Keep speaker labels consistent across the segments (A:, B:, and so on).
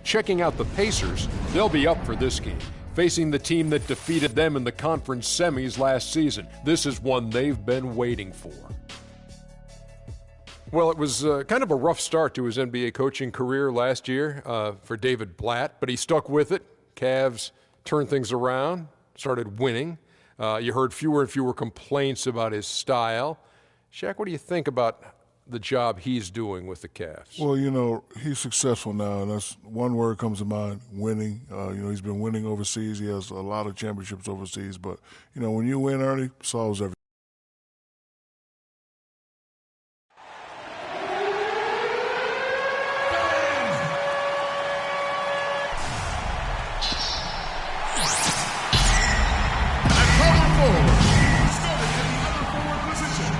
A: checking out the Pacers, they'll be up for this game, facing the team that defeated them in the conference semis last season. This is one they've been waiting for. Well, it was kind of a rough start to his NBA coaching career last year for David Blatt, but he stuck with it. Cavs turned things around, started winning. You heard fewer and fewer complaints about his style. Shaq, what do you think about the job he's doing with the Cavs?
B: Well, you know, he's successful now, and that's one word comes to mind, winning. He's been winning overseas. He has a lot of championships overseas, but, when you win early, solves everything.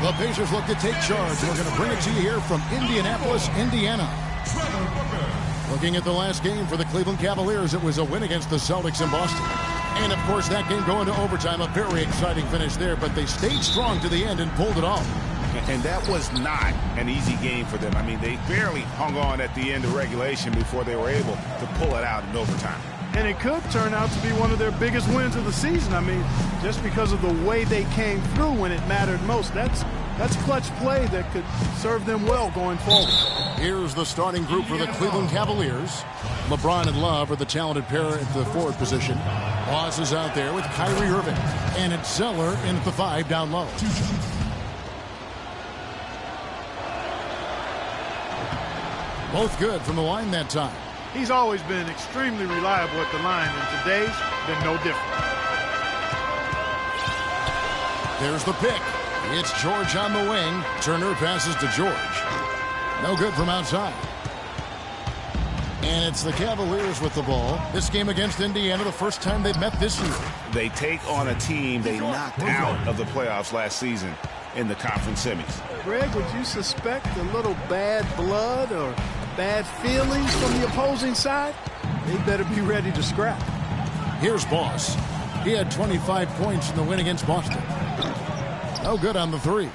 C: The Pacers look to take charge. We're going to bring it to you here from Indianapolis, Indiana. Looking at the last game for the Cleveland Cavaliers, it was a win against the Celtics in Boston. And, of course, that game going to overtime, a very exciting finish there, but they stayed strong to the end and pulled it off.
D: And that was not an easy game for them. I mean, they barely hung on at the end of regulation before they were able to pull it out in overtime.
E: And it could turn out to be one of their biggest wins of the season. I mean, just because of the way they came through when it mattered most. That's clutch play that could serve them well going forward.
C: Here's the starting group for the Cleveland Cavaliers. LeBron and Love are the talented pair at the forward position. Boss is out there with Kyrie Irving. And it's Zeller in at the 5 down low. Both good from the line that time.
E: He's always been extremely reliable at the line, and today's been no different.
C: There's the pick. It's George on the wing. Turner passes to George. No good from outside. And it's the Cavaliers with the ball. This game against Indiana, the first time they've met this year.
D: They take on a team they knocked out of the playoffs last season in the conference semis.
E: Greg, would you suspect a little bad blood or bad feelings from the opposing side? They better be ready to scrap.
C: Here's Boss. He had 25 points in the win against Boston. No good on the 3.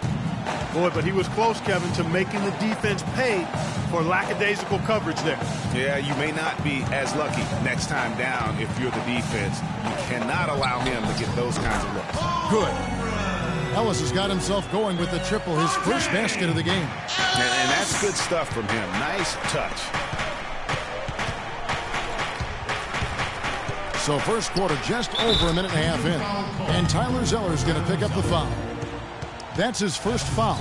E: Boy, but he was close, Kevin, to making the defense pay for lackadaisical coverage there.
D: Yeah, you may not be as lucky next time down if you're the defense. You cannot allow him to get those kinds of looks.
C: Good. Ellis has got himself going with the triple, his first basket of the game.
D: And that's good stuff from him. Nice touch.
C: So first quarter just over a minute and a half in. And Tyler Zeller's going to pick up the foul. That's his first foul.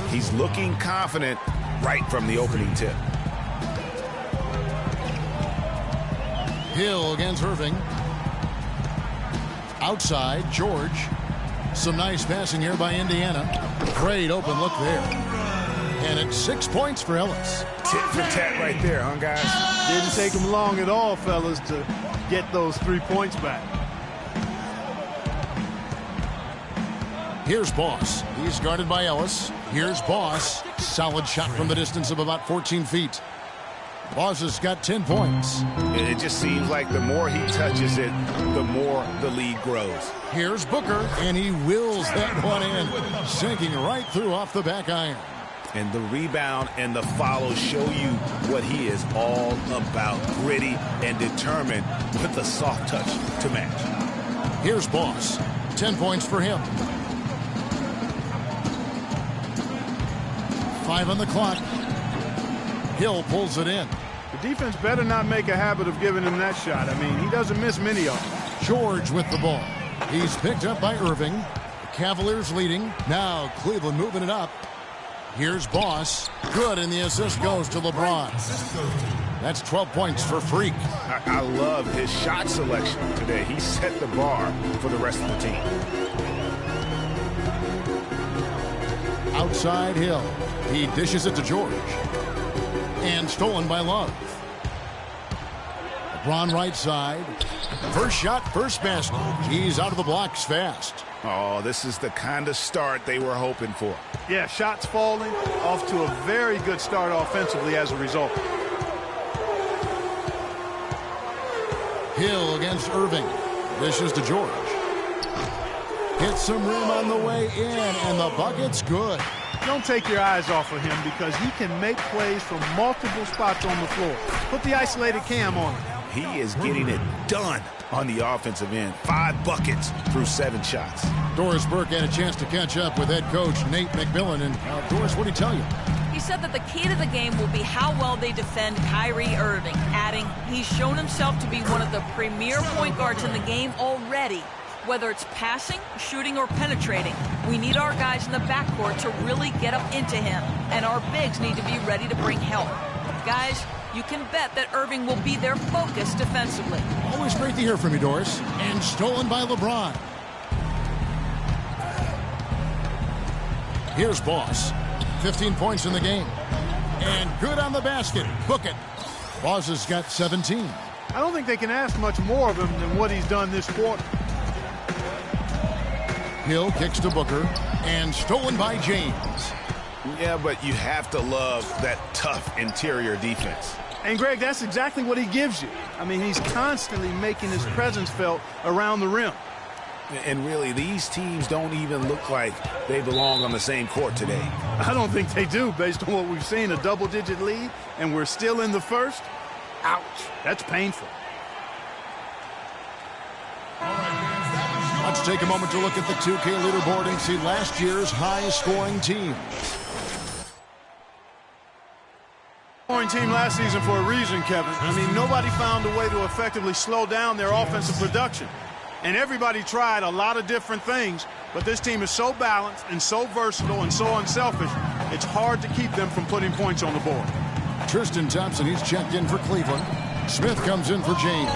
D: He's looking confident right from the opening tip.
C: Hill against Irving. Outside, George. Some nice passing here by Indiana. Great open look there. And it's 6 points for Ellis.
D: Tit for tat right there, huh, guys?
E: Didn't take him long at all, fellas, to get those 3 points back.
C: Here's Boss. He's guarded by Ellis. Here's Boss. Solid shot from the distance of about 14 feet. Boss has got 10 points.
D: It just seems like the more he touches it, the more the lead grows.
C: Here's Booker, and he wills that one in, sinking right through off the back iron.
D: And the rebound and the follow show you what he is all about. Gritty and determined with a soft touch to match.
C: Here's Boss. 10 points for him. 5 on the clock. Hill pulls it in.
E: The defense better not make a habit of giving him that shot. I mean, he doesn't miss many of them.
C: George with the ball. He's picked up by Irving. The Cavaliers leading. Now Cleveland moving it up. Here's Boss. Good, and the assist goes to LeBron. That's 12 points for Freak.
D: I love his shot selection today. He set the bar for the rest of the team.
C: Outside Hill. He dishes it to George. And stolen by Love. LeBron right side. First shot, first basket. He's out of the blocks fast.
D: Oh, this is the kind of start they were hoping for.
E: Yeah, shots falling, off to a very good start offensively as a result.
C: Hill against Irving. Dishes to George. Hits some rim on the way in, and the bucket's good.
E: Don't take your eyes off of him because he can make plays from multiple spots on the floor. Put the isolated cam on him.
D: He is getting it done on the offensive end. 5 buckets through 7 shots.
C: Doris Burke had a chance to catch up with head coach Nate McMillan. And Doris, what did he tell you?
F: He said that the key to the game will be how well they defend Kyrie Irving, adding, he's shown himself to be one of the premier point guards in the game already. Whether it's passing, shooting, or penetrating, we need our guys in the backcourt to really get up into him, and our bigs need to be ready to bring help. Guys, you can bet that Irving will be their focus defensively.
C: Always great to hear from you, Doris. And stolen by LeBron. Here's Boss. 15 points in the game. And good on the basket. Book it. Boss has got 17.
E: I don't think they can ask much more of him than what he's done this quarter.
C: Hill kicks to Booker. And stolen by James.
D: Yeah, but you have to love that tough interior defense.
E: And, Greg, that's exactly what he gives you. I mean, he's constantly making his presence felt around the rim.
D: And really, these teams don't even look like they belong on the same court today.
E: I don't think they do, based on what we've seen, a double-digit lead, and we're still in the first. Ouch. That's painful.
C: Let's take a moment to look at the 2K leaderboard and see last year's high-scoring teams.
E: Scoring team last season for a reason, Kevin. I mean, nobody found a way to effectively slow down their offensive production. And everybody tried a lot of different things, but this team is so balanced and so versatile and so unselfish, it's hard to keep them from putting points on the board.
C: Tristan Thompson, he's checked in for Cleveland. Smith comes in for James.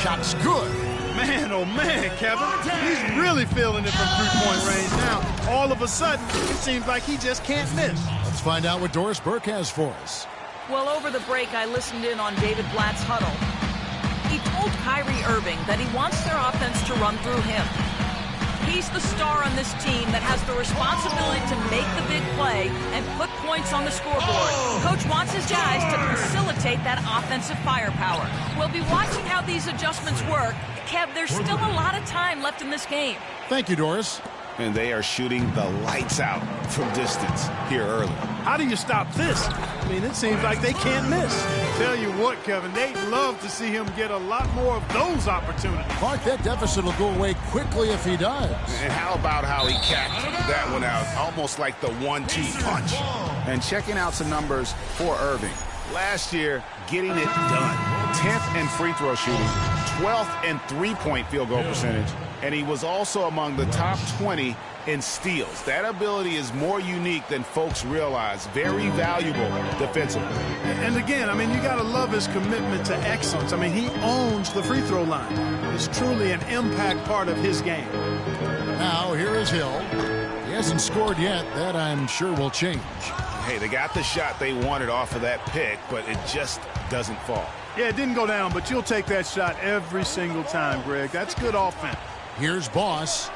C: Shot's good.
E: Man, oh man, Kevin. He's really feeling it from three-point range now. All of a sudden, it seems like he just can't miss.
C: Let's find out what Doris Burke has for us.
F: Well, over the break, I listened in on David Blatt's huddle. He told Kyrie Irving that he wants their offense to run through him. He's the star on this team that has the responsibility to make the big play and put points on the scoreboard. Coach wants his guys to facilitate that offensive firepower. We'll be watching how these adjustments work. Kev, there's still a lot of time left in this game.
C: Thank you, Doris.
D: And they are shooting the lights out from distance here early.
E: How do you stop this? I mean, it seems like they can't miss. Tell you what, Kevin, they'd love to see him get a lot more of those opportunities.
C: Mark, that deficit will go away quickly if he does.
D: And how about how he capped that one out, almost like the 1-2 punch. And checking out some numbers for Irving. Last year, getting it done. 10th in free throw shooting, 12th in three-point field goal percentage, and he was also among the top 20 in steals. That ability is more unique than folks realize. Very valuable defensively.
E: And again, I mean, you got to love his commitment to excellence. I mean, he owns the free throw line. It's truly an impact part of his game.
C: Now, here is Hill. He hasn't scored yet. That, I'm sure, will change.
D: Hey, they got the shot they wanted off of that pick, but it just doesn't fall.
E: Yeah, it didn't go down, but you'll take that shot every single time, Greg. That's good offense.
C: Here's Boss.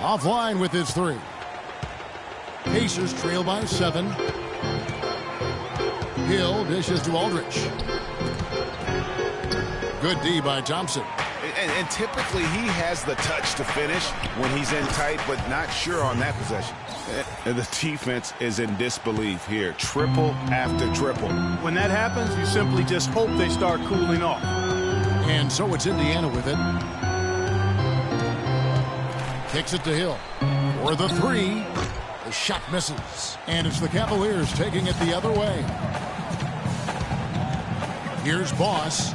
C: Offline with his three. Pacers trail by 7. Hill dishes to Aldridge. Good D by Thompson.
D: And typically he has the touch to finish when he's in tight, but not sure on that possession. And the defense is in disbelief here. Triple after triple.
E: When that happens, you simply just hope they start cooling off.
C: And so it's Indiana with it. Kicks it to Hill. For the three. The shot misses. And it's the Cavaliers taking it the other way. Here's Boss.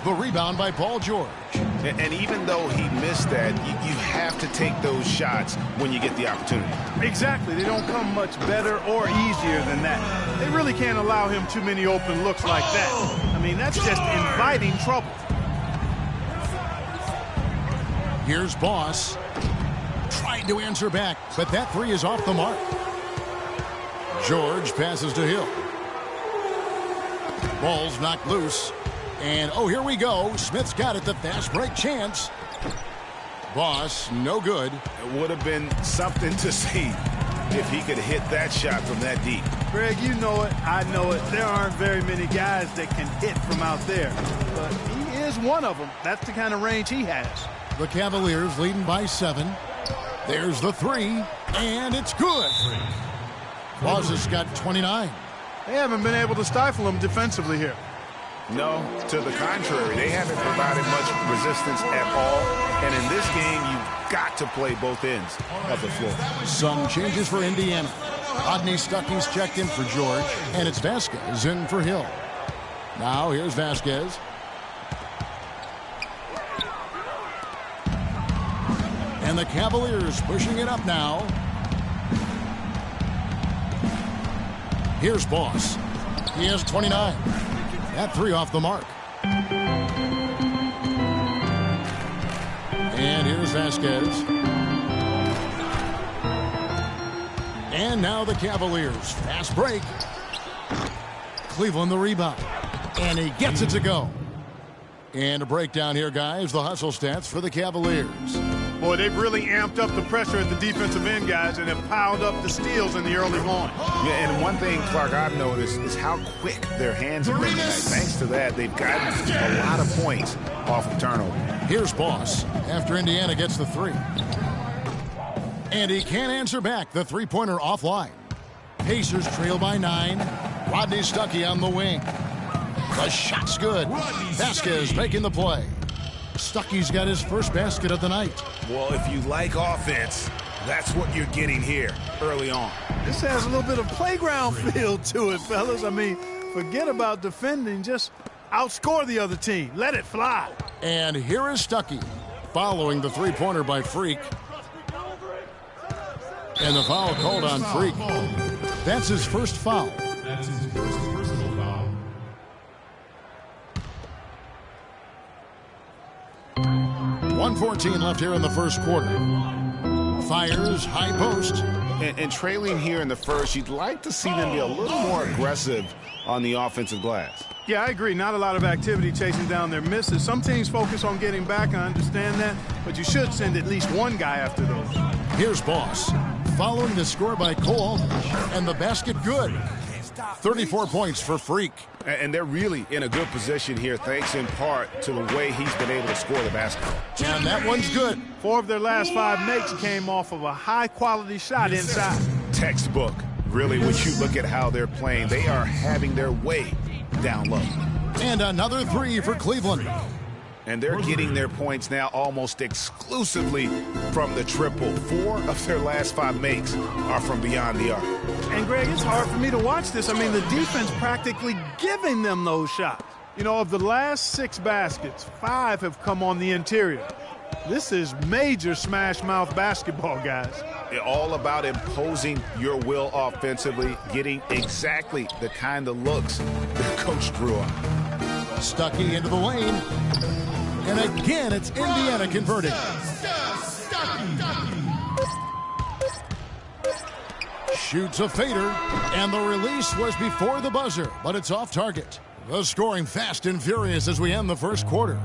C: The rebound by Paul George.
D: And even though he missed that, you have to take those shots when you get the opportunity.
E: Exactly. They don't come much better or easier than that. They really can't allow him too many open looks like that. I mean, that's just inviting trouble.
C: Here's Boss. Tried to answer back, but that three is off the mark. George passes to Hill. Ball's knocked loose. And, oh, here we go. Smith's got it. The fast break chance. Boss, no good.
D: It would have been something to see if he could hit that shot from that deep.
E: Greg, you know it. I know it. There aren't very many guys that can hit from out there. But he is one of them. That's the kind of range he has.
C: The Cavaliers leading by 7. There's the three. And it's good. Claus has got 29.
E: They haven't been able to stifle them defensively here.
D: No, to the contrary. They haven't provided much resistance at all. And in this game, you've got to play both ends of the floor.
C: Some changes for Indiana. Rodney Stuckey's checked in for George, and it's Vasquez in for Hill. Now here's Vasquez. And the Cavaliers pushing it up now. Here's Boss. He has 29. That three off the mark. And here's Vasquez. And now the Cavaliers. Fast break. Cleveland the rebound. And he gets it to go. And a breakdown here, guys. The hustle stats for the Cavaliers.
E: Boy, they've really amped up the pressure at the defensive end, guys, and have piled up the steals in the early going.
D: Yeah, and one thing, Clark, I've noticed is how quick their hands have been tonight. Thanks to that, they've gotten a lot of points off of turnover.
C: Here's Boss after Indiana gets the three. And he can't answer back. The three-pointer offline. Pacers trail by 9. Rodney Stuckey on the wing. The shot's good. Vasquez making the play. Stuckey's got his first basket of the night.
D: Well, if you like offense, that's what you're getting here early on.
E: This has a little bit of playground feel to it, fellas. I mean, forget about defending. Just outscore the other team. Let it fly.
C: And here is Stuckey following the three-pointer by Freak. And the foul called on Freak. That's his first foul.
G: That's his first personal foul.
C: .114 left here in the first quarter. Fires, high post.
D: And trailing here in the first, you'd like to see them be a little more aggressive on the offensive glass.
E: Yeah, I agree. Not a lot of activity chasing down their misses. Some teams focus on getting back. I understand that. But you should send at least one guy after those.
C: Here's Boss. Following the score by Cole. And the basket good. 34 points for Freak.
D: And they're really in a good position here, thanks in part to the way he's been able to score the basketball.
C: And that one's good.
E: 4 of their last 5 makes came off of a high-quality shot inside.
D: Textbook. Really, when you look at how they're playing, they are having their way down low.
C: And another 3 for Cleveland.
D: And they're getting their points now almost exclusively from the triple. 4 of their last 5 makes are from beyond the arc.
E: And, Greg, it's hard for me to watch this. I mean, the defense practically giving them those shots. You know, of the last 6 baskets, 5 have come on the interior. This is major smash-mouth basketball, guys.
D: All about imposing your will offensively, getting exactly the kind of looks that Coach drew up.
C: Stuckey into the lane. And again, it's Indiana converting. Shoots a fader, and the release was before the buzzer, but it's off target. The scoring fast and furious as we end the first quarter.